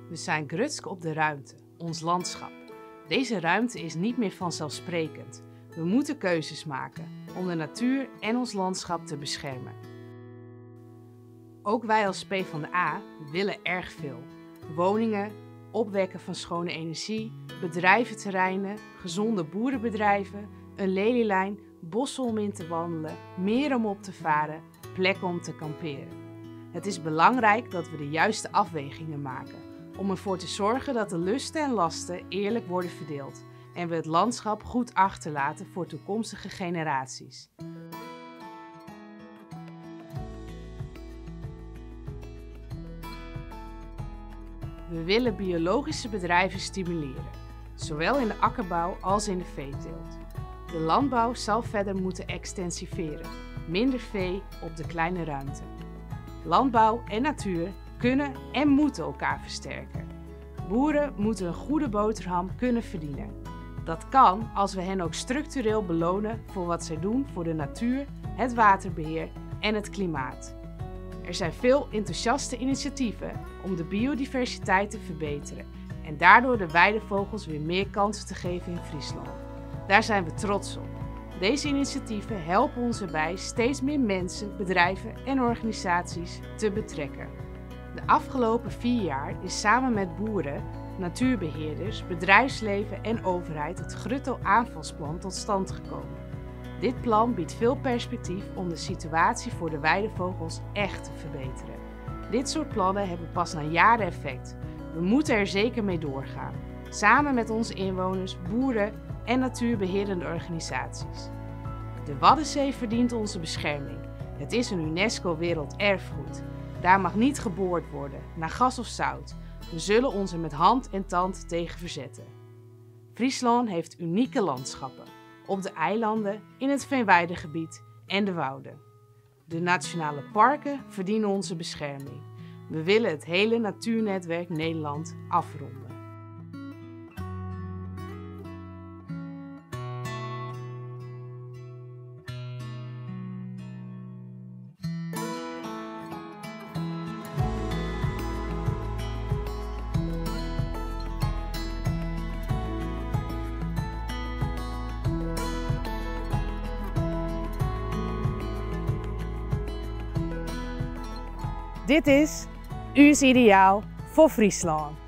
We zijn grutsk op de ruimte, ons landschap. Deze ruimte is niet meer vanzelfsprekend. We moeten keuzes maken om de natuur en ons landschap te beschermen. Ook wij als PvdA willen erg veel. Woningen, opwekken van schone energie, bedrijventerreinen, gezonde boerenbedrijven, een lelielijn, bossen om in te wandelen, meer om op te varen, plekken om te kamperen. Het is belangrijk dat we de juiste afwegingen maken om ervoor te zorgen dat de lusten en lasten eerlijk worden verdeeld en we het landschap goed achterlaten voor toekomstige generaties. We willen biologische bedrijven stimuleren, zowel in de akkerbouw als in de veeteelt. De landbouw zal verder moeten extensiveren, minder vee op de kleine ruimte. Landbouw en natuur kunnen en moeten elkaar versterken. Boeren moeten een goede boterham kunnen verdienen. Dat kan als we hen ook structureel belonen voor wat zij doen voor de natuur, het waterbeheer en het klimaat. Er zijn veel enthousiaste initiatieven om de biodiversiteit te verbeteren en daardoor de weidevogels weer meer kansen te geven in Friesland. Daar zijn we trots op. Deze initiatieven helpen ons erbij steeds meer mensen, bedrijven en organisaties te betrekken. De afgelopen 4 jaar is samen met boeren, natuurbeheerders, bedrijfsleven en overheid het Grutto-aanvalsplan tot stand gekomen. Dit plan biedt veel perspectief om de situatie voor de weidevogels echt te verbeteren. Dit soort plannen hebben pas na jaren effect. We moeten er zeker mee doorgaan, samen met onze inwoners, boeren en natuurbeheerende organisaties. De Waddenzee verdient onze bescherming. Het is een UNESCO Werelderfgoed. Daar mag niet geboord worden, naar gas of zout. We zullen ons er met hand en tand tegen verzetten. Friesland heeft unieke landschappen, op de eilanden, in het veenweidegebied en de wouden. De nationale parken verdienen onze bescherming. We willen het hele Natuurnetwerk Nederland afronden. Dit is U's Ideaal voor Friesland.